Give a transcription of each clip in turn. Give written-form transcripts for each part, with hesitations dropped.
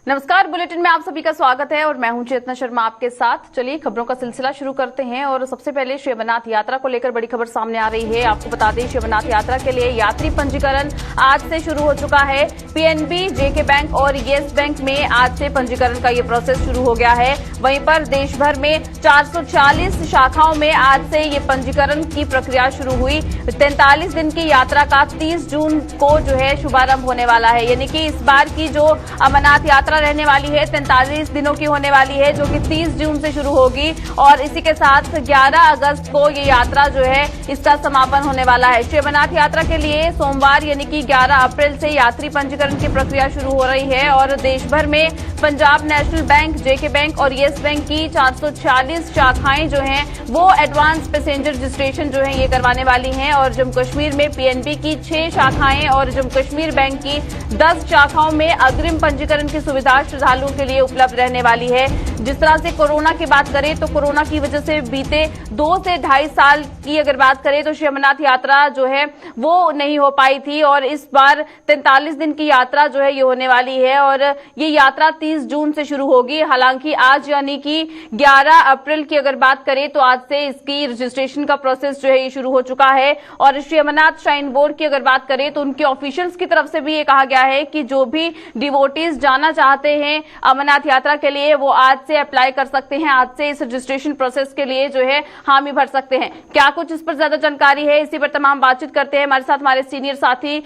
नमस्कार, बुलेटिन में आप सभी का स्वागत है और मैं हूं चेतना शर्मा आपके साथ। चलिए खबरों का सिलसिला शुरू करते हैं और सबसे पहले श्री अमरनाथ यात्रा को लेकर बड़ी खबर सामने आ रही है। आपको बता दें, श्री अमरनाथ यात्रा के लिए यात्री पंजीकरण आज से शुरू हो चुका है। पीएनबी, जेके बैंक और येस बैंक में आज से पंजीकरण का ये प्रोसेस शुरू हो गया है। वहीं पर देश भर में 440 शाखाओं में आज से ये पंजीकरण की प्रक्रिया शुरू हुई। 43 दिन की यात्रा का 30 जून को जो है शुभारंभ होने वाला है, यानी कि इस बार की जो अमरनाथ यात्रा रहने वाली है 43 दिनों की होने वाली है, जो कि 30 जून से शुरू होगी और इसी के साथ 11 अगस्त को ये यात्रा जो है इसका समापन होने वाला है। श्री अमरनाथ यात्रा के लिए सोमवार यानी कि 11 अप्रैल से यात्री पंजीकरण की प्रक्रिया शुरू हो रही है और देश भर में पंजाब नेशनल बैंक, जेके बैंक और येस बैंक की 440 शाखाएं जो हैं वो एडवांस पैसेंजर रजिस्ट्रेशन जो है ये करवाने वाली हैं और जम्मू कश्मीर में पीएनबी की 6 शाखाएं और जम्मू कश्मीर बैंक की 10 शाखाओं में अग्रिम पंजीकरण की सुविधा श्रद्धालुओं के लिए उपलब्ध रहने वाली है। जिस तरह से कोरोना की बात करें तो कोरोना की वजह से बीते 2 से 2.5 साल की अगर बात करें तो श्री अमरनाथ यात्रा जो है वो नहीं हो पाई थी और इस बार 43 दिन की यात्रा जो है ये होने वाली है और ये यात्रा 30 जून से शुरू होगी। हालांकि आज यानी कि 11 अप्रैल की अगर बात करें तो आज से इसकी रजिस्ट्रेशन का प्रोसेस जो है ये शुरू हो चुका है और श्री अमरनाथ श्राइन बोर्ड की अगर बात करें तो उनके ऑफिशियल्स की तरफ से भी ये कहा गया है कि जो भी डिवोटीज जाना चाहते हैं अमरनाथ यात्रा के लिए वो आज से अप्लाई कर सकते हैं, आज से इस रजिस्ट्रेशन प्रोसेस के लिए जो है हामी भर सकते हैं। क्या कुछ इस पर ज्यादा जानकारी है, इसी पर तमाम बातचीत करते हैं। हमारे साथ हमारे सीनियर साथी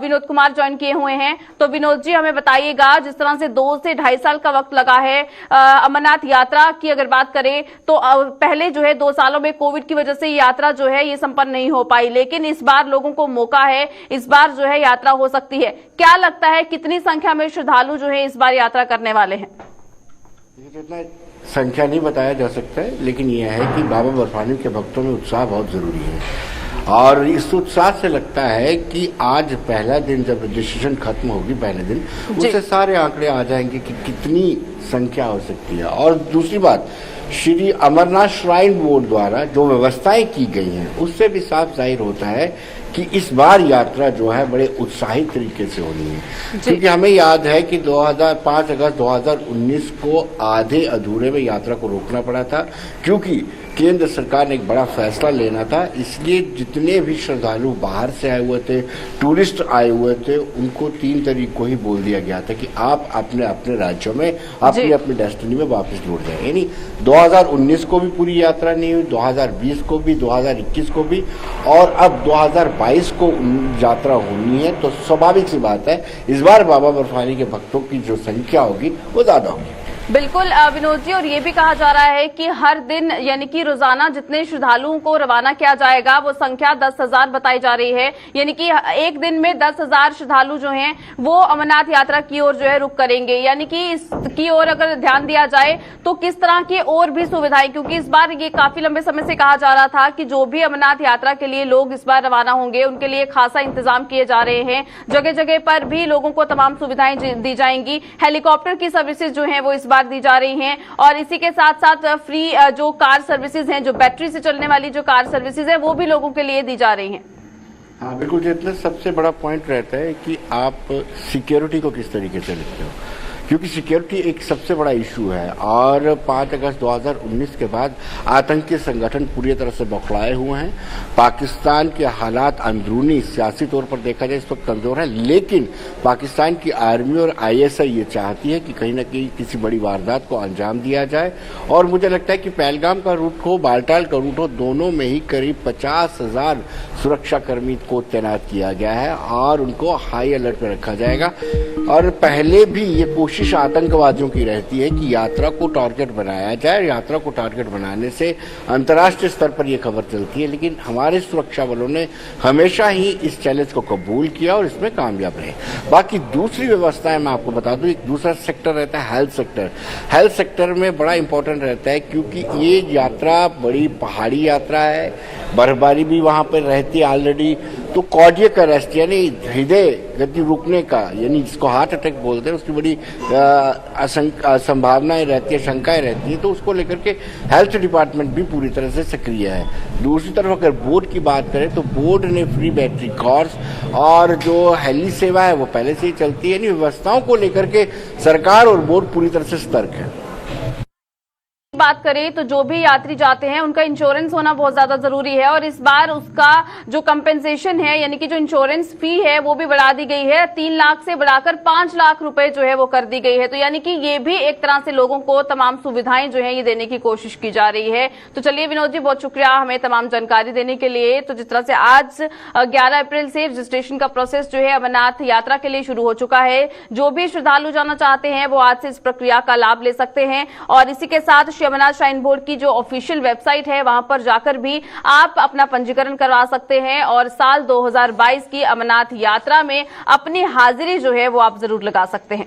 विनोद कुमार ज्वाइन किए हुए हैं। तो विनोद जी, हमें बताइएगा, जिस तरह से 2 से 2.5 साल का वक्त लगा है अमरनाथ यात्रा की अगर बात करें तो पहले जो है 2 सालों में कोविड की वजह से यात्रा जो है ये संपन्न नहीं हो पाई, लेकिन इस बार लोगों को मौका है, इस बार जो है यात्रा हो सकती है। क्या लगता है कितनी संख्या में श्रद्धालु जो है इस बार यात्रा करने वाले हैं? इतना संख्या नहीं बताया जा सकता है, लेकिन यह है कि बाबा बर्फानी के भक्तों में उत्साह बहुत जरूरी है और इस उत्साह से लगता है कि आज पहला दिन जब रजिस्ट्रेशन खत्म होगी, पहले दिन उससे सारे आंकड़े आ जाएंगे कि कितनी संख्या हो सकती है। और दूसरी बात, श्री अमरनाथ श्राइन बोर्ड द्वारा जो व्यवस्थाएं की गई हैं उससे भी साफ जाहिर होता है कि इस बार यात्रा जो है बड़े उत्साहित तरीके से होनी है, क्योंकि हमें याद है कि 5 अगस्त 2019 को आधे अधूरे में यात्रा को रोकना पड़ा था, क्योंकि केंद्र सरकार ने एक बड़ा फैसला लेना था। इसलिए जितने भी श्रद्धालु बाहर से आए हुए थे, टूरिस्ट आए हुए थे, उनको 3 तारीख को ही बोल दिया गया था कि आप अपने अपने राज्यों में अपनी डेस्टिनी में वापस लौट जाए। यानी 2019 को भी पूरी यात्रा नहीं हुई, 2020 को भी, 2021 को भी और अब 2022 को यात्रा होनी है। तो स्वाभाविक सी बात है इस बार बाबा बर्फानी के भक्तों की जो संख्या होगी वो ज्यादा होगी। बिल्कुल विनोद जी, और ये भी कहा जा रहा है कि हर दिन यानी कि रोजाना जितने श्रद्धालुओं को रवाना किया जाएगा वो संख्या 10,000 बताई जा रही है, यानी कि एक दिन में 10,000 श्रद्धालु जो हैं वो अमरनाथ यात्रा की ओर जो है रुख करेंगे। यानी कि इसकी ओर अगर ध्यान दिया जाए तो किस तरह की और भी सुविधाएं, क्योंकि इस बार ये काफी लंबे समय से कहा जा रहा था कि जो भी अमरनाथ यात्रा के लिए लोग इस बार रवाना होंगे उनके लिए खासा इंतजाम किए जा रहे हैं। जगह जगह पर भी लोगों को तमाम सुविधाएं दी जाएंगी। हेलीकॉप्टर की सर्विसेज जो है वो इस बार दी जा रही हैं और इसी के साथ साथ फ्री जो कार सर्विसेज हैं, जो बैटरी से चलने वाली जो कार सर्विसेज है वो भी लोगों के लिए दी जा रही हैं। हाँ बिल्कुल, जितना सबसे बड़ा पॉइंट रहता है कि आप सिक्योरिटी को किस तरीके से लेते हो, क्योंकि सिक्योरिटी एक सबसे बड़ा इशू है और 5 अगस्त 2019 के बाद आतंकी संगठन पूरी तरह से बौखलाए हुए हैं। पाकिस्तान के हालात अंदरूनी सियासी तौर पर देखा जाए इस वक्त कमजोर है, लेकिन पाकिस्तान की आर्मी और आईएसआई ये चाहती है कि कहीं ना कहीं किसी बड़ी वारदात को अंजाम दिया जाए और मुझे लगता है कि पहलगाम का रूट हो, बालटाल का रूट हो, दोनों में ही करीब 50,000 सुरक्षाकर्मी को तैनात किया गया है और उनको हाई अलर्ट पर रखा जाएगा। और पहले भी ये कोशिश आतंकवादियों की रहती है कि यात्रा को टारगेट बनाया जाए। यात्रा को टारगेट बनाने से अंतर्राष्ट्रीय स्तर पर यह खबर चलती है, लेकिन हमारे सुरक्षा बलों ने हमेशा ही इस चैलेंज को कबूल किया और इसमें कामयाब रहे। बाकी दूसरी व्यवस्थाएं मैं आपको बता दूं, एक दूसरा सेक्टर रहता है हेल्थ सेक्टर। हेल्थ सेक्टर में बड़ा इंपॉर्टेंट रहता है क्योंकि ये यात्रा बड़ी पहाड़ी यात्रा है, बर्फबारी भी वहां पर रहती है ऑलरेडी, तो कार्डियक अरेस्ट यानी हृदय गति रुकने का, यानी जिसको हार्ट अटैक बोलते हैं, उसकी बड़ी संभावनाएं रहती है, शंकाएं रहती है, तो उसको लेकर के हेल्थ डिपार्टमेंट भी पूरी तरह से सक्रिय है। दूसरी तरफ अगर बोर्ड की बात करें तो बोर्ड ने फ्री बैटरी कोर्स और जो हेली सेवा है वो पहले से ही चलती है। व्यवस्थाओं को लेकर के सरकार और बोर्ड पूरी तरह से सतर्क है। बात करें तो जो भी यात्री जाते हैं उनका इंश्योरेंस होना बहुत ज्यादा जरूरी है और इस बार उसका जो कंपेंसेशन है यानी कि जो इंश्योरेंस फी है वो भी बढ़ा दी गई है। 3 लाख से बढ़ाकर 5 लाख रुपए जो है वो कर दी गई है। तो यानी कि ये भी एक तरह से लोगों को तमाम सुविधाएं जो है ये देने की कोशिश की जा रही है। तो चलिए विनोद जी, बहुत शुक्रिया हमें तमाम जानकारी देने के लिए। तो जिस तरह से आज 11 अप्रैल से रजिस्ट्रेशन का प्रोसेस जो है अमरनाथ यात्रा के लिए शुरू हो चुका है। जो भी श्रद्धालु जाना चाहते हैं वो आज से इस प्रक्रिया का लाभ ले सकते हैं और इसी के साथ अमरनाथ श्राइन बोर्ड की जो ऑफिशियल वेबसाइट है वहां पर जाकर भी आप अपना पंजीकरण करवा सकते हैं और साल 2022 की अमरनाथ यात्रा में अपनी हाजिरी जो है वो आप जरूर लगा सकते हैं।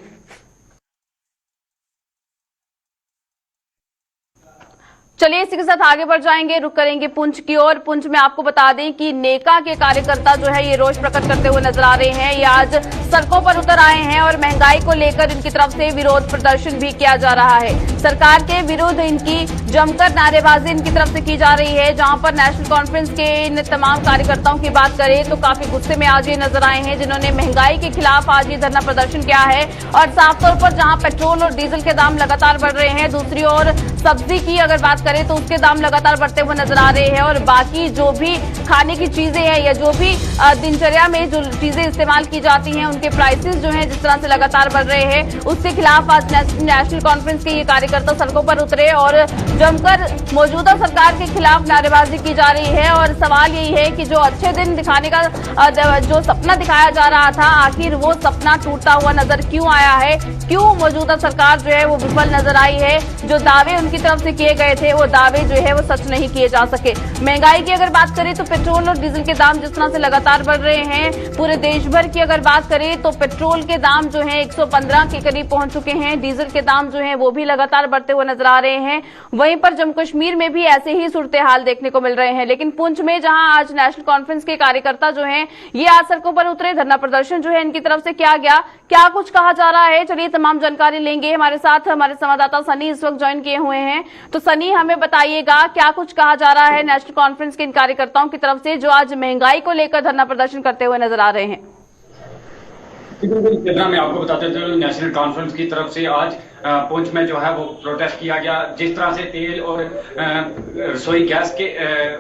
चलिए इसी के साथ आगे बढ़ जाएंगे, रुक करेंगे पुंछ की ओर। पुंछ में आपको बता दें कि नेका के कार्यकर्ता जो है ये रोष प्रकट करते हुए नजर आ रहे हैं। ये आज सड़कों पर उतर आए हैं और महंगाई को लेकर इनकी तरफ से विरोध प्रदर्शन भी किया जा रहा है। सरकार के विरुद्ध इनकी जमकर नारेबाजी इनकी तरफ से की जा रही है। जहां पर नेशनल कॉन्फ्रेंस के इन तमाम कार्यकर्ताओं की बात करें तो काफी गुस्से में आज ये नजर आए हैं, जिन्होंने महंगाई के खिलाफ आज ये धरना प्रदर्शन किया है। और साफ तौर पर जहां पेट्रोल और डीजल के दाम लगातार बढ़ रहे हैं, दूसरी ओर सब्जी की अगर बात करें तो उसके दाम लगातार बढ़ते हुए नजर आ रहे हैं और बाकी जो भी खाने की चीजें हैं या जो भी दिनचर्या में जो चीजें इस्तेमाल की जाती हैं उनके प्राइसेस जो हैं जिस तरह से लगातार बढ़ रहे हैं, उसके खिलाफ आज नेशनल कॉन्फ्रेंस के ये कार्यकर्ता सड़कों पर उतरे और जमकर मौजूदा सरकार के खिलाफ नारेबाजी की जा रही है। और सवाल यही है कि जो अच्छे दिन दिखाने का जो सपना दिखाया जा रहा था, आखिर वो सपना टूटता हुआ नजर क्यों आया है? क्यों मौजूदा सरकार जो है वो विफल नजर आई है? जो दावे उनकी तरफ से किए गए थे वो दावे जो है वो सच नहीं किए जा सके। महंगाई की अगर बात करें तो पेट्रोल और डीजल के दाम जिस तरह से लगातार बढ़ रहे हैं, पूरे देश भर की अगर बात करें तो पेट्रोल के दाम जो है 115 के करीब पहुंच चुके हैं, डीजल के दाम जो है वो भी लगातार बढ़ते हुए नजर आ रहे हैं। वहीं पर जम्मू कश्मीर में भी ऐसे ही सूरत हाल देखने को मिल रहे हैं। लेकिन पुंछ में जहां आज नेशनल कॉन्फ्रेंस के कार्यकर्ता जो हैं ये आज सड़कों पर उतरे, धरना प्रदर्शन जो है इनकी तरफ से किया गया, क्या कुछ कहा जा रहा है, चलिए तमाम जानकारी लेंगे। हमारे साथ हमारे संवाददाता सनी इस वक्त ज्वाइन किए हुए हैं। तो सनी, हमें बताइएगा क्या कुछ कहा जा रहा है नेशनल कॉन्फ्रेंस के इन कार्यकर्ताओं की तरफ से जो आज महंगाई को लेकर धरना प्रदर्शन करते हुए नजर आ रहे हैं। जितना मैं आपको बताते थे, नेशनल कॉन्फ्रेंस की तरफ से आज पुंछ में जो है वो प्रोटेस्ट किया गया। जिस तरह से तेल और रसोई गैस के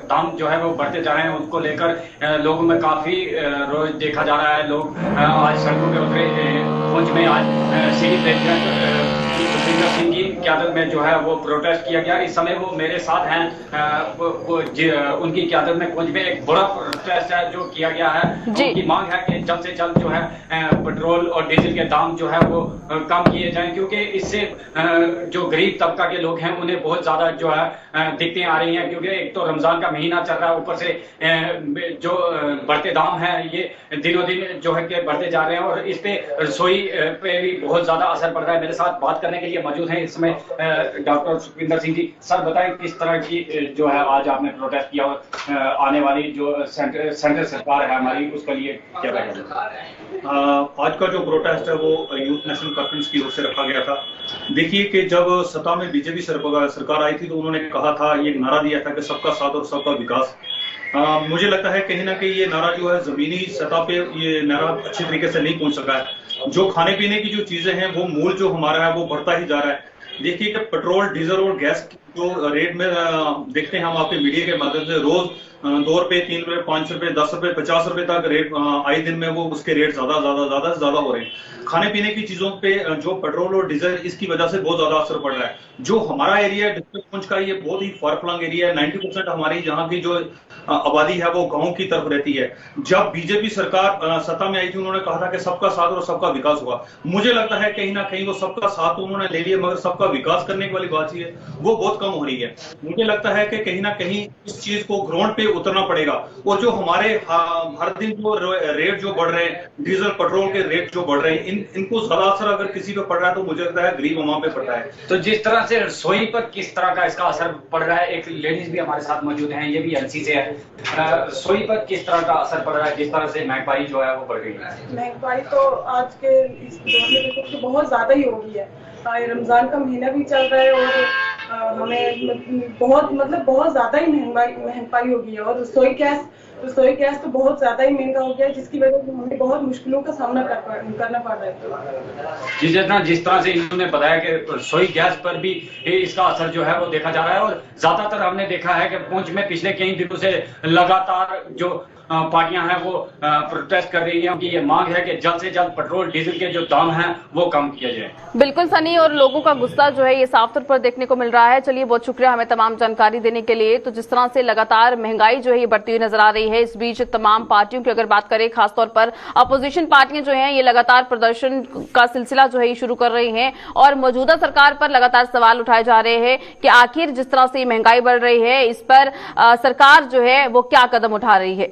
दाम जो है वो बढ़ते जा रहे हैं, उसको लेकर लोगों में काफी रोज देखा जा रहा है। लोग आज सड़कों पे उतरे। पुंछ में आज शहीद प्रेसिडेंट सुखविंदर सिंह की क़यादत में जो है वो प्रोटेस्ट किया गया। इस समय वो मेरे साथ हैं। उनकी क़यादत में पुंछ में एक बड़ा प्रोटेस्ट है जो किया गया है। उनकी मांग है कि जल्द से जल्द जो है पेट्रोल और डीजल के दाम जो है वो कम किए जाएं, क्योंकि इससे जो गरीब तबका के लोग हैं उन्हें बहुत ज्यादा जो है दिक्कतें आ रही हैं। क्योंकि एक तो रमजान का महीना चल रहा है, ऊपर से जो बढ़ते दाम है ये दिनों दिन जो है कि बढ़ते जा रहे हैं और इस पे रसोई पे भी बहुत ज्यादा असर पड़ रहा है। मेरे साथ बात करने के लिए मौजूद हैं इस समय डॉक्टर सुखविंदर सिंह जी। सर बताएं किस तरह की जो है आज आपने प्रोटेस्ट किया और आने वाली जो सेंट्रल सरकार है हमारी उसके लिए क्या कहेंगे? आज का जो प्रोटेस्ट है वो यूथ नेशनल कॉन्फ्रेंस की ओर से रखा गया था। देखिए कि जब सत्ता में बीजेपी सरकार आई थी तो उन्होंने कहा था, ये नारा दिया था कि सबका साथ और सबका विकास। मुझे लगता है कहीं ना कहीं ये नारा जो है जमीनी सतह पे ये नारा अच्छी तरीके से नहीं पहुंच सका है। जो खाने पीने की जो चीजें हैं वो मूल जो हमारा है वो बढ़ता ही जा रहा है। देखिए कि पेट्रोल, डीजल और गैस जो रेट में देखते हैं हम आपके मीडिया के माध्यम से, रोज 2 रुपए, 3 रुपए, 5 रुपए, 10 रुपए, 50 रुपए तक रेट आए दिन में वो उसके रेट ज्यादा से ज्यादा हो रहे हैं। खाने पीने की चीजों पे जो पेट्रोल और डीजल, इसकी वजह से बहुत ज्यादा असर पड़ रहा है। जो हमारा एरिया है डिस्ट्रिक्ट पुंछ का, ये बहुत ही फार फ्लंग एरिया है। 90% हमारी जहाँ की जो आबादी है वो गांव की तरफ रहती है। जब बीजेपी सरकार सत्ता में आई थी उन्होंने कहा था कि सबका साथ और सबका विकास होगा। मुझे लगता है कहीं ना कहीं वो सबका साथ उन्होंने ले लिया, मगर सबका विकास करने वाली बात है वो बहुत कम हो रही है। मुझे लगता है कि कहीं ना कहीं इस चीज को ग्राउंड पे उतरना पड़ेगा। और जो हमारे हर दिन जो रेट जो बढ़ रहे हैं, डीजल पेट्रोल के रेट जो बढ़ रहे हैं, इनको ज्यादा असर अगर किसी पे पड़ रहा है तो मुझे लगता है गरीब अवाम पे पड़ रहा है। तो जिस तरह से रसोई पर किस तरह का इसका असर पड़ रहा है, एक लेडीज भी हमारे साथ मौजूद हैं, ये भी एलसी से है, रसोई पर किस तरह का असर पड़ रहा है, जिस तरह से महंगाई जो है वो बढ़ गई है? महंगाई तो आज के इस दौर में देखो तो बहुत ज्यादा ही हो गई है। रमजान का महीना भी चल रहा है और हमें बहुत ज्यादा ही महंगाई हो गई है। और रसोई गैस तो बहुत ज्यादा ही महंगा हो गया है, जिसकी वजह से हमें बहुत मुश्किलों का सामना करना पड़ रहा है। जिस तरह से इन्होंने बताया कि रसोई गैस पर भी इसका असर जो है वो देखा जा रहा है, और ज्यादातर हमने देखा है कि पुंछ में पिछले कई दिनों से लगातार जो पार्टियां हैं वो प्रोटेस्ट कर रही हैं। उनकी ये मांग है कि जल्द से जल्द पेट्रोल डीजल के जो दाम हैं वो कम किया जाए। बिल्कुल सनी, और लोगों का गुस्सा जो है ये साफ तौर पर देखने को मिल रहा है। चलिए, बहुत शुक्रिया हमें तमाम जानकारी देने के लिए। तो जिस तरह से लगातार महंगाई जो है ये बढ़ती हुई नजर आ रही है, इस बीच तमाम पार्टियों की अगर बात करें, खासतौर पर अपोजिशन पार्टियां जो हैं ये लगातार प्रदर्शन का सिलसिला जो है ये शुरू कर रही हैं और मौजूदा सरकार पर लगातार सवाल उठाए जा रहे हैं कि आखिर जिस तरह से महंगाई बढ़ रही है इस पर सरकार जो है वो क्या कदम उठा रही है।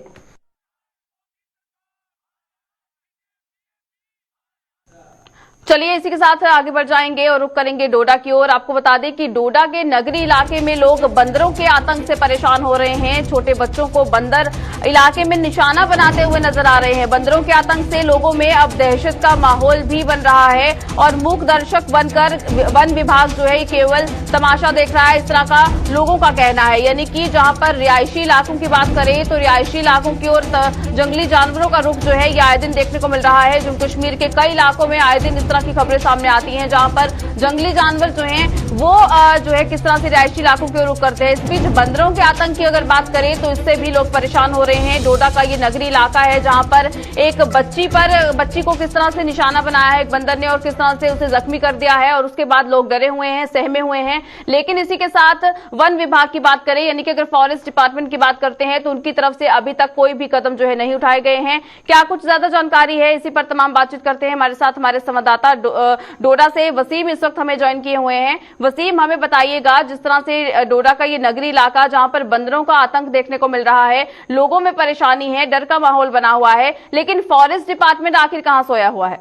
चलिए, इसी के साथ आगे बढ़ जाएंगे और रुक करेंगे डोडा की ओर। आपको बता दें कि डोडा के नगरी इलाके में लोग बंदरों के आतंक से परेशान हो रहे हैं। छोटे बच्चों को बंदर इलाके में निशाना बनाते हुए नजर आ रहे हैं। बंदरों के आतंक से लोगों में अब दहशत का माहौल भी बन रहा है और मूक दर्शक बनकर वन विभाग जो है केवल तमाशा देख रहा है, इस तरह का लोगों का कहना है। यानी कि जहां पर रिहायशी इलाकों की बात करें तो रिहायशी इलाकों की ओर जंगली जानवरों का रुख जो है ये आए दिन देखने को मिल रहा है। जम्मू कश्मीर के कई इलाकों में आए दिन इस तरह की खबरें सामने आती हैं जहां पर जंगली जानवर जो हैं वो जो है किस तरह से रिहायशी इलाकों की ओर रुख करते हैं। इस बीच बंदरों के आतंक की अगर बात करें तो इससे भी लोग परेशान हो रहे हैं। डोडा का ये नगरी इलाका है जहां पर एक बच्ची को किस तरह से निशाना बनाया है एक बंदर ने और किस तरह से उसे जख्मी कर दिया है और उसके बाद लोग डरे हुए हैं, सहमे हुए हैं। लेकिन इसी के साथ वन विभाग की बात करें, यानी कि अगर फॉरेस्ट डिपार्टमेंट की बात करते हैं तो उनकी तरफ से अभी तक कोई भी कदम जो है नहीं उठाए गए हैं। क्या कुछ ज्यादा जानकारी है, इसी पर तमाम बातचीत करते हैं। हमारे साथ हमारे संवाददाता डोडा से वसीम इस वक्त हमें ज्वाइन किए हुए हैं। वसीम, हमें बताइएगा, जिस तरह से डोडा का ये नगरी इलाका जहां पर बंदरों का आतंक देखने को मिल रहा है, लोगों में परेशानी है, डर का माहौल बना हुआ है, लेकिन फॉरेस्ट डिपार्टमेंट आखिर कहां सोया हुआ है?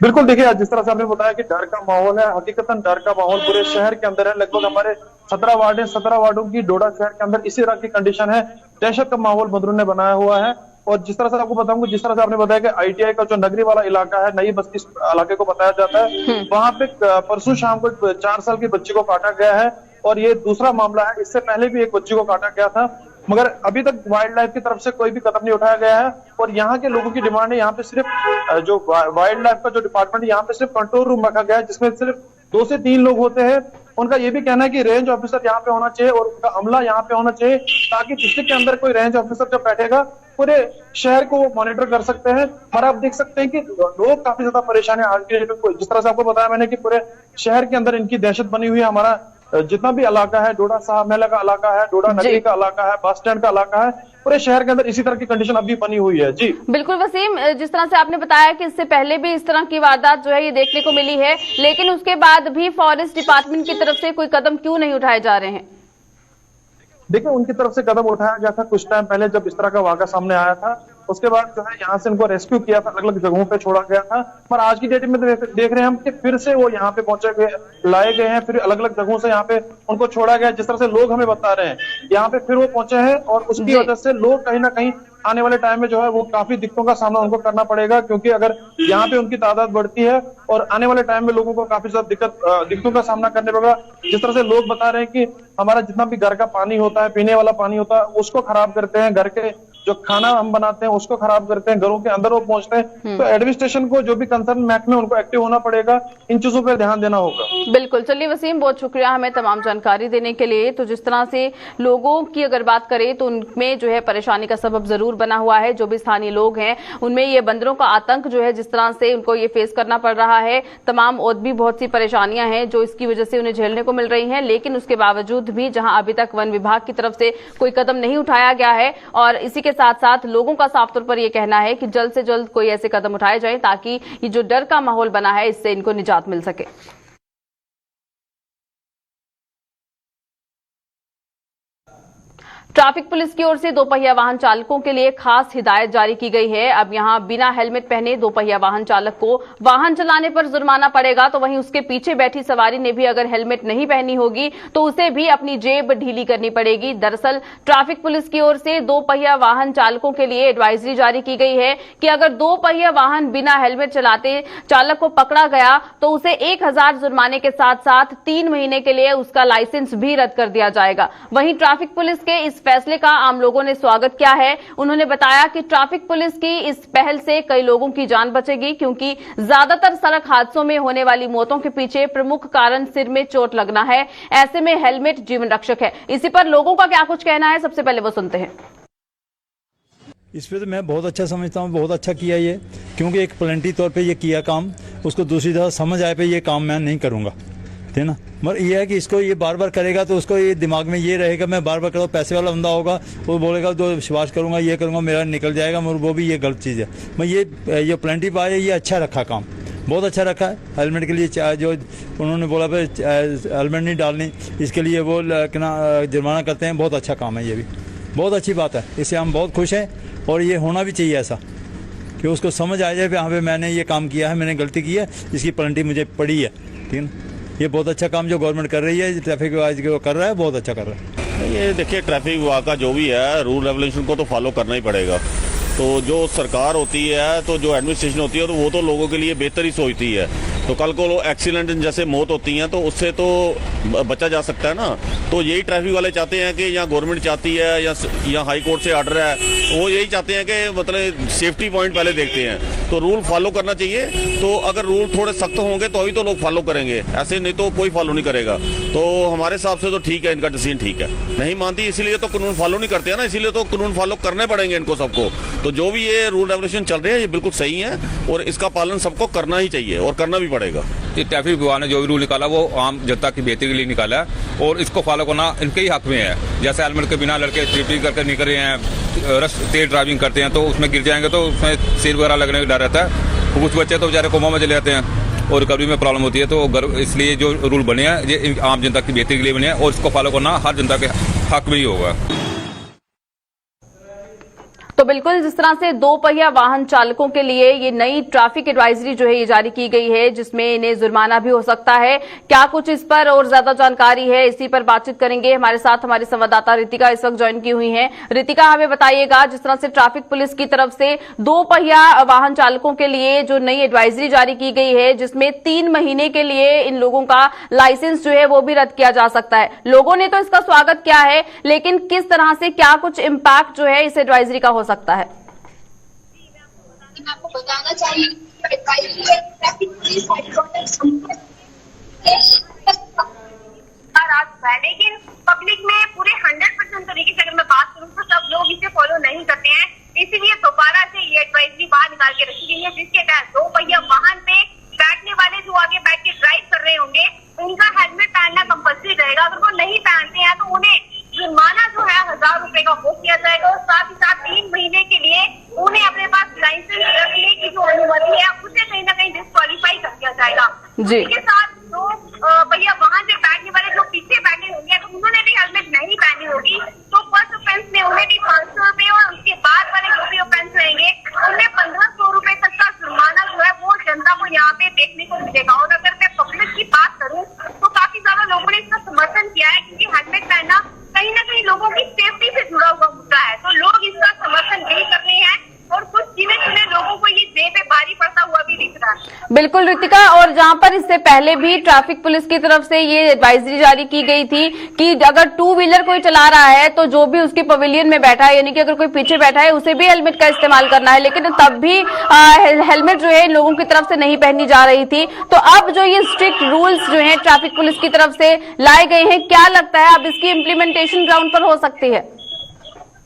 बिल्कुल, देखिए, जिस तरह से आपने बताया कि डर का माहौल है, हकीकतन डर का माहौल पूरे शहर के अंदर है। लगभग हमारे 17 वार्ड हैं, 17 वार्डों की डोडा शहर के अंदर इसी तरह की कंडीशन है। दहशत का माहौल बंदरों ने बनाया हुआ है। और जिस तरह से आपको बताऊंगा, जिस तरह से आपने बताया कि आईटीआई का जो नगरी वाला इलाका है, नई बस्ती इलाके को बताया जाता है, वहां पे परसों शाम को 4 साल की बच्ची को काटा गया है और ये दूसरा मामला है। इससे पहले भी एक बच्ची को काटा गया था, मगर अभी तक वाइल्ड लाइफ की तरफ से कोई भी कदम नहीं उठाया गया है। और यहाँ के लोगों की डिमांड है, यहाँ पे सिर्फ जो वाइल्ड लाइफ का जो डिपार्टमेंट है, यहाँ पे सिर्फ कंट्रोल रूम रखा गया है जिसमें सिर्फ 2 से 3 लोग होते हैं। उनका ये भी कहना है कि रेंज ऑफिसर यहाँ पे होना चाहिए और उनका अमला यहाँ पे होना चाहिए, ताकि डिस्ट्रिक्ट के अंदर कोई रेंज ऑफिसर जब बैठेगा पूरे शहर को वो मॉनिटर कर सकते हैं। और आप देख सकते हैं कि लोग काफी ज्यादा परेशान है आज के डेट में। जिस तरह से आपको बताया मैंने कि पूरे शहर के अंदर इनकी दहशत बनी हुई है। हमारा जितना भी इलाका है, डोडा साहब मेला का इलाका है, डोडा नगरी का इलाका है, बस स्टैंड का इलाका है, पूरे शहर के अंदर इसी तरह की कंडीशन अभी बनी हुई है। जी बिल्कुल वसीम, जिस तरह से आपने बताया कि इससे पहले भी इस तरह की वारदात जो है ये देखने को मिली है, लेकिन उसके बाद भी फॉरेस्ट डिपार्टमेंट की तरफ से कोई कदम क्यों नहीं उठाए जा रहे हैं? देखिए, उनकी तरफ से कदम उठाया गया था कुछ टाइम पहले जब इस तरह का वाक़ा सामने आया था। उसके बाद जो है यहाँ से इनको रेस्क्यू किया था, अलग अलग जगहों पे छोड़ा गया था। पर आज की डेट में देख रहे हैं हम कि फिर से वो यहाँ पे लाए गए हैं, फिर अलग अलग जगहों से यहाँ पे उनको छोड़ा गया। जिस तरह से लोग हमें बता रहे हैं, यहाँ पे फिर वो पहुंचे हैं और उसकी वजह से लोग कहीं ना कहीं आने वाले टाइम में जो है वो काफी दिक्कतों का सामना उनको करना पड़ेगा, क्योंकि अगर यहाँ पे उनकी तादाद बढ़ती है और आने वाले टाइम में लोगों को काफी ज्यादा दिक्कतों का सामना करने पड़ेगा। जिस तरह से लोग बता रहे हैं कि हमारा जितना भी घर का पानी होता है, पीने वाला पानी होता है, उसको खराब करते हैं, घर के जो खाना हम बनाते हैं उसको खराब करते हैं, घरों के अंदर वो पहुंचते हैं। तो एडमिनिस्ट्रेशन को, जो भी कंसर्न महकमे, उनको एक्टिव होना पड़ेगा, इन चीजों पर ध्यान देना होगा। बिल्कुल। चलिए वसीम, बहुत शुक्रिया हमें तमाम जानकारी देने के लिए। तो जिस तरह से लोगों की अगर बात करें तो उनमें जो है परेशानी का सबब जरूर बना हुआ है। जो भी स्थानीय लोग हैं उनमें ये बंदरों का आतंक जो है जिस तरह से उनको ये फेस करना पड़ रहा है, तमाम और भी बहुत सी परेशानियां हैं जो इसकी वजह से उन्हें झेलने को मिल रही हैं। लेकिन उसके बावजूद भी जहां अभी तक वन विभाग की तरफ से कोई कदम नहीं उठाया गया है और इसी के साथ साथ लोगों का साफ तौर पर यह कहना है कि जल्द से जल्द कोई ऐसे कदम उठाए जाए ताकि ये जो डर का माहौल बना है इससे इनको निजात मिल सके। ट्रैफिक पुलिस की ओर से दोपहिया वाहन चालकों के लिए खास हिदायत जारी की गई है। अब यहां बिना हेलमेट पहने दोपहिया वाहन चालक को वाहन चलाने पर जुर्माना पड़ेगा, तो वहीं उसके पीछे बैठी सवारी ने भी अगर हेलमेट नहीं पहनी होगी तो उसे भी अपनी जेब ढीली करनी पड़ेगी। दरअसल ट्रैफिक पुलिस की ओर से दोपहिया वाहन चालकों के लिए एडवाइजरी जारी की गई है कि अगर दोपहिया वाहन बिना हेलमेट चलाते चालक को पकड़ा गया तो उसे 1000 जुर्माने के साथ साथ 3 महीने के लिए उसका लाइसेंस भी रद्द कर दिया जाएगा। वहीं ट्रैफिक पुलिस के इस फैसले का आम लोगों ने स्वागत किया है। उन्होंने बताया कि ट्रैफिक पुलिस की इस पहल से कई लोगों की जान बचेगी, क्योंकि ज्यादातर सड़क हादसों में होने वाली मौतों के पीछे प्रमुख कारण सिर में चोट लगना है। ऐसे में हेलमेट जीवन रक्षक है। इसी पर लोगों का क्या कुछ कहना है, सबसे पहले वो सुनते हैं। इस पे तो मैं बहुत अच्छा समझता हूँ, बहुत अच्छा किया ये, क्योंकि एक प्लेंटी तौर पे ये किया काम, उसको दूसरी तरह समझ आए पे ये काम मैं नहीं करूँगा, ठीक है ना। मगर ये है कि इसको ये बार बार करेगा तो उसको ये दिमाग में ये रहेगा मैं बार बार करूँ। पैसे वाला बंदा होगा वो बोलेगा तो विश्वास करूँगा, ये करूँगा, मेरा निकल जाएगा, मगर वो भी ये गलत चीज़ है। मैं ये प्लेंटी पाया ये अच्छा रखा काम, बहुत अच्छा रखा है। हेलमेट के लिए जो उन्होंने बोला भाई हेलमेट नहीं डालनी, इसके लिए वो जुर्माना करते हैं, बहुत अच्छा काम है। ये भी बहुत अच्छी बात है, इससे हम बहुत खुश हैं और ये होना भी चाहिए ऐसा कि उसको समझ आ जाए हाँ भाई मैंने ये काम किया है, मैंने गलती की है, इसकी पेनल्टी मुझे पड़ी है, ठीक है ना। ये बहुत अच्छा काम जो गवर्नमेंट कर रही है, ट्रैफिक विभाग कर रहा है, बहुत अच्छा कर रहा है। ये देखिए ट्रैफिक विभाग का जो भी है रूल रेगुलेशन को तो फॉलो करना ही पड़ेगा। तो जो सरकार होती है तो जो एडमिनिस्ट्रेशन होती है तो वो तो लोगों के लिए बेहतर ही सोचती है। तो कल को एक्सीडेंट जैसे मौत होती हैं तो उससे तो बचा जा सकता है ना। तो यही ट्रैफिक वाले चाहते हैं कि या गवर्नमेंट चाहती है या हाई कोर्ट से ऑर्डर है, वो यही चाहते हैं कि मतलब सेफ्टी पॉइंट पहले देखते हैं। तो रूल फॉलो करना चाहिए। तो अगर रूल थोड़े सख्त होंगे तो अभी तो लोग फॉलो करेंगे, ऐसे नहीं तो कोई फॉलो नहीं करेगा। तो हमारे हिसाब से तो ठीक है, इनका डिसीजन ठीक है। नहीं मानती इसीलिए तो कानून फॉलो नहीं करते हैं ना, इसीलिए तो कानून फॉलो करने पड़ेंगे इनको सबको। तो जो भी ये रूल रेगुलेशन चल रहे हैं ये बिल्कुल सही है और इसका पालन सबको करना ही चाहिए और करना भी पड़ेगा। ये ट्रैफिक विभाग ने जो भी रूल निकाला वो आम जनता की बेहतरी के लिए निकाला है और इसको फॉलो करना इनके ही हक में है। जैसे हेलमेट के बिना लड़के ट्रिपिंग करके निकल रहे हैं, रश तेज ड्राइविंग करते हैं तो उसमें गिर जाएंगे तो उसमें सिर वगैरह लगने का डर रहता है। कुछ बच्चे तो बेचारे कोमा में चले जाते हैं और रिकवरी में प्रॉब्लम होती है। तो इसलिए जो रूल बने हैं ये आम जनता की बेहतरी के लिए बने हैं और इसको फॉलो करना हर जनता के हक में ही होगा। तो बिल्कुल जिस तरह से दोपहिया वाहन चालकों के लिए ये नई ट्रैफिक एडवाइजरी जो है ये जारी की गई है, जिसमें इन्हें जुर्माना भी हो सकता है। क्या कुछ इस पर और ज्यादा जानकारी है, इसी पर बातचीत करेंगे। हमारे साथ हमारी संवाददाता रितिका इस वक्त ज्वाइन की हुई हैं। रितिका, हमें बताइएगा, जिस तरह से ट्रैफिक पुलिस की तरफ से दोपहिया वाहन चालकों के लिए जो नई एडवाइजरी जारी की गई है, जिसमें 3 महीने के लिए इन लोगों का लाइसेंस जो है वो भी रद्द किया जा सकता है। लोगों ने तो इसका स्वागत किया है, लेकिन किस तरह से क्या कुछ इम्पैक्ट जो है इस एडवाइजरी का हो सकता है? आपको बताना चाहिए ट्रैफिक पुलिस लेकिन पब्लिक में पूरे 100% तरीके से अगर मैं बात करूं तो सब लोग इसे फॉलो नहीं करते हैं। इसीलिए दोबारा से ये एडवाइजरी बाहर निकाल के रखी गई है, जिसके तहत दोपहिया वाहन पे बैठने वाले जो आगे बैठ के ड्राइव कर रहे होंगे उनका हेलमेट पहनना कंपल्सरी रहेगा। अगर वो नहीं पहनते हैं तो उन्हें जुर्माना जो है 1000 रुपए का वो किया जाएगा और साथ ही साथ 3 महीने के लिए उन्हें अपने पास लाइसेंस रखने की जो अनुमति है उसे कहीं ना कहीं डिस्क्वालीफाई कर दिया जाएगा। इसके साथ जो भैया वाहन से बैठने वाले जो पीछे बैठे होंगे तो उन्होंने भी हेलमेट नहीं पहनी होगी तो फर्स्ट ऑफेंस में उन्हें भी 500 रुपए और उसके बाद वाले जो भी ऑफेंस रहेंगे उनमें 1500 रुपए तक का जुर्माना जो है वो जनता को यहाँ पे देखने को मिलेगा। और अगर मैं पब्लिक की बात करूँ तो काफी ज्यादा लोगों ने इसका समर्थन किया है, क्योंकि हेलमेट पहनना कहीं ना कहीं लोगों की सेफ्टी से जुड़ा हुआ मुद्दा है। तो लोग इसका समर्थन नहीं कर रहे हैं और कुछ गिने चुने लोगों को ये जेब पे भारी पड़ता हुआ भी दिख रहा है। बिल्कुल रितिका, और जहां पर इससे पहले भी ट्रैफिक पुलिस की तरफ से ये एडवाइजरी जारी की गई थी कि अगर 2 व्हीलर कोई चला रहा है तो जो भी उसके पवेलियन में बैठा है, यानी कि अगर कोई पीछे बैठा है उसे भी हेलमेट का इस्तेमाल करना है, लेकिन तब भी हेलमेट जो है इन लोगों की तरफ से नहीं पहनी जा रही थी। तो अब जो ये स्ट्रिक्ट रूल्स जो है ट्रैफिक पुलिस की तरफ से लाए गए हैं, क्या लगता है अब इसकी इम्प्लीमेंटेशन ग्राउंड पर हो सकती है?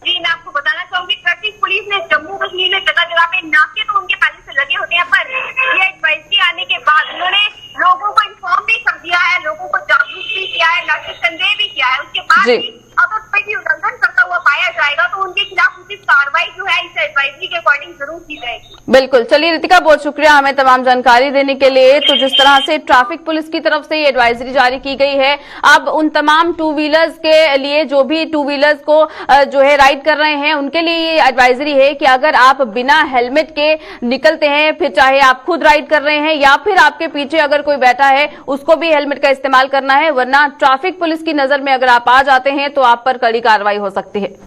जी, मैं आपको बताना चाहूंगी ट्रैफिक पुलिस ने जम्मू कश्मीर में जगह जगह पे नाके तो उनके पहले से लगे होते हैं, पर ये एडवाइजरी आने के बाद उन्होंने लोगों को इन्फॉर्म भी कर दिया है, लोगों को जागरूक भी किया है, नाकेबंदी भी किया है। उसके बाद भी अगर कोई भी उल्लंघन करता हुआ पाया जाएगा तो उनके खिलाफ उचित कार्रवाई जो है इस एडवाइजरी के अकॉर्डिंग जरूर की जाएगी। बिल्कुल, चलिए रितिका, बहुत शुक्रिया हमें तमाम जानकारी देने के लिए। तो जिस तरह से ट्रैफिक पुलिस की तरफ से ये एडवाइजरी जारी की गई है, अब उन तमाम टू व्हीलर्स के लिए जो भी टू व्हीलर्स को जो है राइड कर रहे हैं उनके लिए ये एडवाइजरी है कि अगर आप बिना हेलमेट के निकलते हैं, फिर चाहे आप खुद राइड कर रहे हैं या फिर आपके पीछे अगर कोई बैठा है उसको भी हेलमेट का इस्तेमाल करना है, वरना ट्रैफिक पुलिस की नजर में अगर आप आ जाते हैं तो आप पर कड़ी कार्रवाई हो सकती है।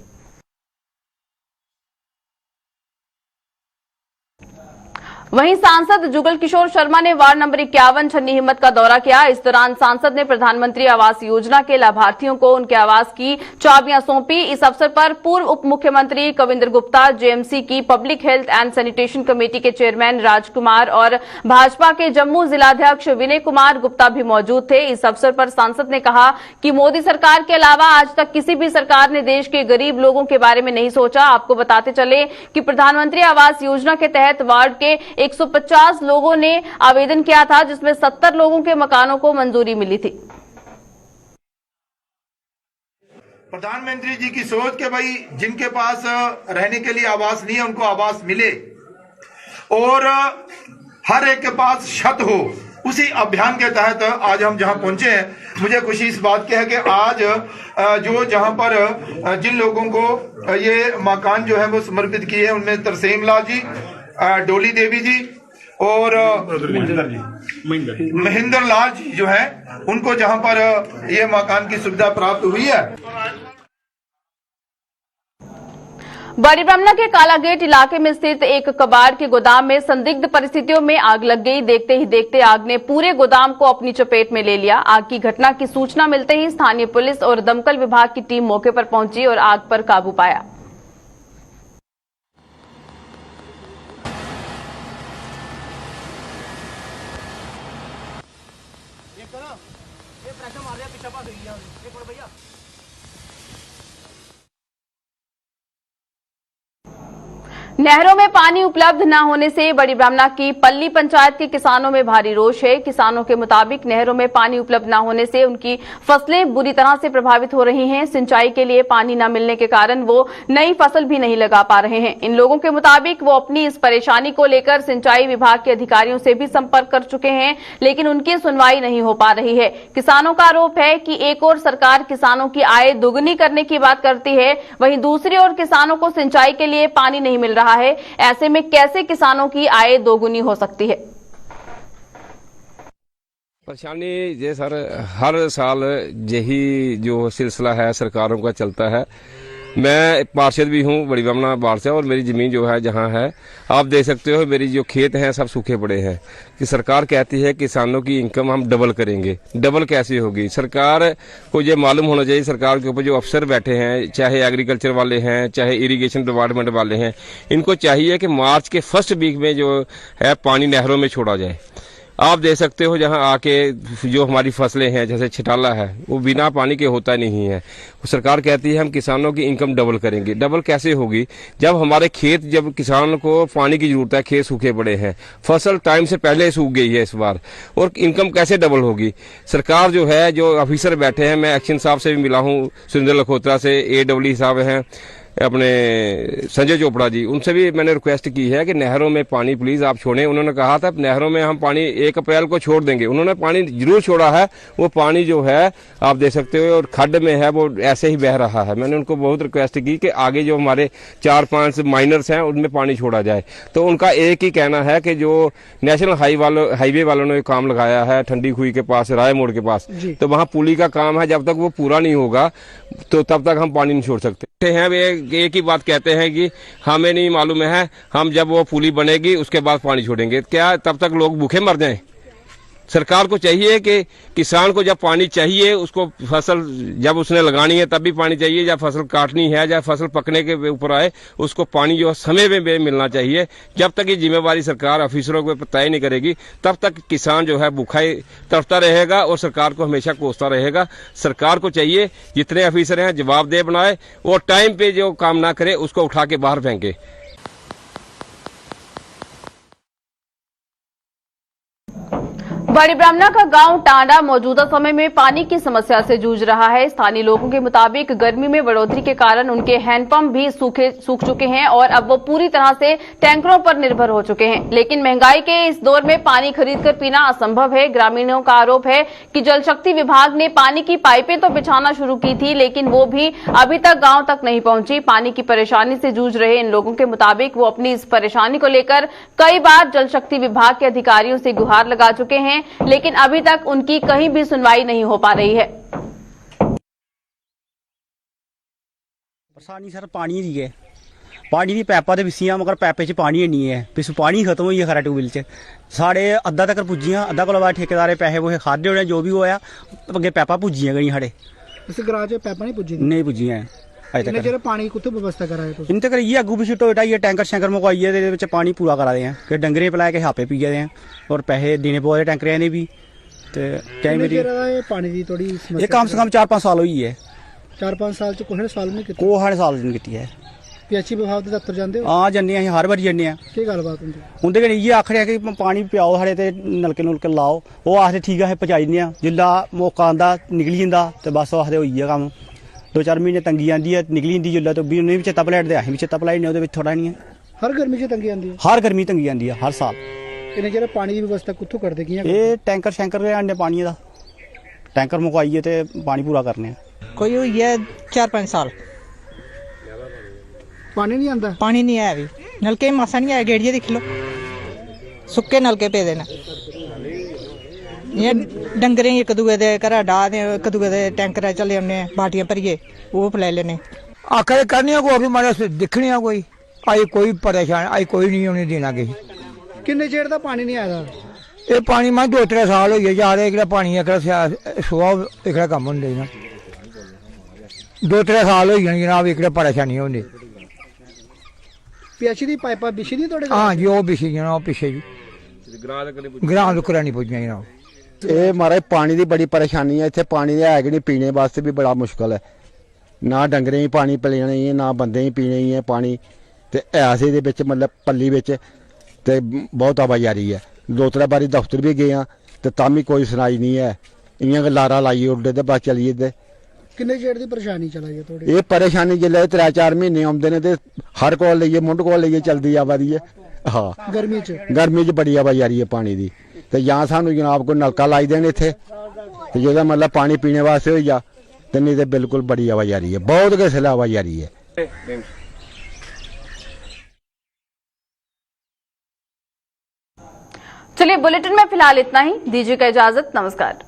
वहीं सांसद जुगल किशोर शर्मा ने वार्ड नंबर 51 छन्नी हिम्मत का दौरा किया। इस दौरान सांसद ने प्रधानमंत्री आवास योजना के लाभार्थियों को उनके आवास की चाबियां सौंपी। इस अवसर पर पूर्व उप मुख्यमंत्री कविंद्र गुप्ता, जेएमसी की public health and sanitation committee के चेयरमैन राजकुमार और भाजपा के जम्मू जिलाध्यक्ष विनय कुमार गुप्ता भी मौजूद थे। इस अवसर पर सांसद ने कहा कि मोदी सरकार के अलावा आज तक किसी भी सरकार ने देश के गरीब लोगों के बारे में नहीं सोचा। आपको बताते चले कि प्रधानमंत्री आवास योजना के तहत वार्ड के 150 लोगों ने आवेदन किया था, जिसमें 70 लोगों के मकानों को मंजूरी मिली थी। प्रधानमंत्री जी की सोच के भाई जिनके पास रहने के लिए आवास नहीं है उनको आवास मिले और हर एक के पास छत हो, उसी अभियान के तहत आज हम जहां पहुंचे हैं, मुझे खुशी इस बात की है कि आज जो जहां पर जिन लोगों को ये मकान जो है वो समर्पित किए हैं उनमें तरसेम लाल जी, डोली देवी जी और महेंद्र लाल जी जो है उनको जहां पर ये मकान की सुविधा प्राप्त हुई है। बड़ी ब्रह्मणा के काला गेट इलाके में स्थित एक कबाड़ के गोदाम में संदिग्ध परिस्थितियों में आग लग गई। देखते ही देखते आग ने पूरे गोदाम को अपनी चपेट में ले लिया। आग की घटना की सूचना मिलते ही स्थानीय पुलिस और दमकल विभाग की टीम मौके पर पहुंची और आग पर काबू पाया। नहरों में पानी उपलब्ध न होने से बड़ी ब्राह्मणा की पल्ली पंचायत के किसानों में भारी रोष है। किसानों के मुताबिक नहरों में पानी उपलब्ध न होने से उनकी फसलें बुरी तरह से प्रभावित हो रही हैं। सिंचाई के लिए पानी न मिलने के कारण वो नई फसल भी नहीं लगा पा रहे हैं। इन लोगों के मुताबिक वो अपनी इस परेशानी को लेकर सिंचाई विभाग के अधिकारियों से भी संपर्क कर चुके हैं, लेकिन उनकी सुनवाई नहीं हो पा रही है। किसानों का आरोप है कि एक ओर सरकार किसानों की आय दोगुनी करने की बात करती है, वहीं दूसरी ओर किसानों को सिंचाई के लिए पानी नहीं मिल रहा है। ऐसे में कैसे किसानों की आय दोगुनी हो सकती है? परेशानी ये सर हर साल यही जो सिलसिला है सरकारों का चलता है। मैं पार्षद भी हूँ बड़ी ब्राह्मणा वार्ड से और मेरी जमीन जो है जहाँ है आप देख सकते हो, मेरी जो खेत हैं सब सूखे पड़े हैं। कि सरकार कहती है किसानों की इनकम हम डबल करेंगे, डबल कैसे होगी? सरकार को ये मालूम होना चाहिए, सरकार के ऊपर जो अफसर बैठे हैं, चाहे एग्रीकल्चर वाले हैं चाहे इरिगेशन डिपार्टमेंट वाले हैं, इनको चाहिए कि मार्च के फर्स्ट वीक में जो है पानी नहरों में छोड़ा जाए। आप देख सकते हो जहां आके जो हमारी फसलें हैं जैसे छिटाला है वो बिना पानी के होता नहीं है। सरकार कहती है हम किसानों की इनकम डबल करेंगे। डबल कैसे होगी जब हमारे खेत, जब किसान को पानी की जरूरत है, खेत सूखे पड़े हैं, फसल टाइम से पहले सूख गई है इस बार, और इनकम कैसे डबल होगी? सरकार जो है, जो ऑफिसर बैठे हैं, मैं एक्शन साहब से भी मिला हूँ, सुरेंद्र लखोत्रा से, AWD साहब हैं, अपने संजय चोपड़ा जी, उनसे भी मैंने रिक्वेस्ट की है कि नहरों में पानी प्लीज आप छोड़ें। उन्होंने कहा था नहरों में हम पानी 1 अप्रैल को छोड़ देंगे, उन्होंने पानी जरूर छोड़ा है। वो पानी जो है आप देख सकते हो और खड्ड में है वो ऐसे ही बह रहा है। मैंने उनको बहुत रिक्वेस्ट की कि आगे जो हमारे 4-5 माइनर्स हैं उनमें पानी छोड़ा जाए। तो उनका एक ही कहना है कि जो नेशनल हाईवे वालों ने काम लगाया है ठंडी खुई के पास, राय मोड़ के पास, तो वहाँ पुली का काम है, जब तक वो पूरा नहीं होगा तो तब तक हम पानी नहीं छोड़ सकते हैं। वे एक ही बात कहते हैं कि हमें नहीं मालूम है, हम जब वो पुली बनेगी उसके बाद पानी छोड़ेंगे। क्या तब तक लोग भूखे मर जाएं? सरकार को चाहिए कि किसान को जब पानी चाहिए, उसको फसल जब उसने लगानी है तब भी पानी चाहिए, जब फसल काटनी है, जब फसल पकने के ऊपर आए, उसको पानी जो समय में मिलना चाहिए। जब तक ये जिम्मेवारी सरकार ऑफिसरों को तय नहीं करेगी तब तक किसान जो है भूखा ही तड़पता रहेगा और सरकार को हमेशा कोसता रहेगा। सरकार को चाहिए जितने ऑफिसर हैं जवाबदेह बनाए और टाइम पे जो काम ना करे उसको उठा के बाहर फेंके। बड़ी ब्राह्मणा का गांव टांडा मौजूदा समय में पानी की समस्या से जूझ रहा है। स्थानीय लोगों के मुताबिक गर्मी में बढ़ोतरी के कारण उनके हैंडपंप भी सूख चुके हैं और अब वो पूरी तरह से टैंकरों पर निर्भर हो चुके हैं। लेकिन महंगाई के इस दौर में पानी खरीदकर पीना असंभव है। ग्रामीणों का आरोप है कि जल शक्ति विभाग ने पानी की पाइपें तो बिछाना शुरू की थी, लेकिन वो भी अभी तक गांव तक नहीं पहुंची। पानी की परेशानी से जूझ रहे इन लोगों के मुताबिक वो अपनी इस परेशानी को लेकर कई बार जल शक्ति विभाग के अधिकारियों से गुहार लगा चुके हैं, लेकिन अभी तक उनकी कहीं भी सुनवाई नहीं हो पा रही है। परेशानी सर पानी दी है, पानी दी पैपा ते विसियां मगर पैपे च पानी नहीं है। पिछू पानी खत्म होई खरा ट्यूबवेल च साढ़े अद्धा तक पुज्जियां, अद्धा कोला बाद ठेकेदारे पैसे वो खादे होने जो भी होया, अगे पैपा पुज्जियां गई साढ़े इस ग्रां च पैपा नहीं पुज्जी नहीं पुज्जियां अजे तक। पानी कुत्थों व्यवस्था कराए तुसीं? इन तक ये अगू पिछू टोटा टैंकर शैंकर मुकाइए दे विच पानी पूरा करा दे हैं कि डंगरें पिलाए के हापे पीए दे हैं और पैसे देने पौदे टैंकरें ने भी। ते मेरी पानी दी थोड़ी ये कम से कम 4-5 साल हुई है। 4-5 साल च कोई साल नहीं को हाने साल नहीं की है। पीएचई विभाग दे दफ्तर जांदे हो? हां जन्ने असीं हर बारी जन्ने आ। की गलबात हुंदी? उंदे कन्नै इ'यै आखने कि पानी पियाओ साढ़े ते नलके नुलके लाओ। ओह् आखदे ठीक है असीं पहुंचाई दिन्ने आं, जिल्ला मौका आंदा निकली जंदा ते बस आखदे होई गेआ कम्म। 2-4 महीने तंगी आंदी है, निकली जंदी जिल्ला तो भी उन्हें भी चेता भलाइदे, असीं भी चेता भलाइने, ओहदे विच थोड़ा नहीं है। हर गर्मी च तंगी आंदी है? हर गर्मी तंगी आंदी है हर साल। इन्हें जेह्ड़ा पानी दी व्यवस्था कुत्थों करदे कियां? ये टैंकर शैंकर दे आने पानी दा टैंकर मुकाइए ते पानी पूरा करने। कोई हुई है 4-5 साल पानी नहीं आंदा? पानी नहीं है अभी, नलके मासा नहीं आया, गेड़िए दिख लो सुक्के नलके पे देना। ये डंगरें एक दुए दे घरा डाह दे, एक दुए दे टैंकर चले आने बाल्टियां भरिए वो पिलाई लेने। आखिर करने को अभी मारे दिखने कोई आई कोई परेशान आई कोई नहीं उन्हें देना किसी। किन्ने चेर दा पानी नहीं आया? ये पानी मैं 2-3 साल हो गए जा रहे एक पानी एक सुबह एक कम होंगे ना 2-3 साल हो गए जनाब एक परेशानी होंगी। पीएचई दी पाइपा बिछी दी थोड़े? हाँ जी वो बिछी जनाब पिछे जी ग्रां दुकरा नहीं पुजियां जनाब। ये महाराज पानी की बड़ी परेशानी है इतने, पानी है कि नहीं, पीने वास्ते भी बड़ा मुश्किल है। ना डंगरें ही पानी पिलाना ही है, ना बंदे ही पीने ही है पानी। तो ऐसे दे विच मतलब पल्ली विच ते बहुत आवाजारी है। 2-3 बारी दफ्तर भी गए हैं तो तामी कोई सुनाई नहीं है। इयां लारा लाइए उड़े ते बस चली जंदे। किन्ने चेर दी परेशानी चला दी थोड़ी? ये परेशानी जिल्ले 3-4 महीने आउंदे ने ते हर कोल लेइए मुंड कोल लेइए चलदी आवा दी है। हाँ गर्मी च बड़ी आवाजारी है पानी दी। तो या सानू जनाब को नलका लाई देने इत्थे ते जेह्दा मतलब पानी पीने वास्ते होई जा, ते नहीं ते बिल्कुल बड़ी आवाजारी है, बहुत गै इसलै आवाजारी है। चलिए बुलेटिन में फिलहाल इतना ही, दीजिएगा इजाजत, नमस्कार।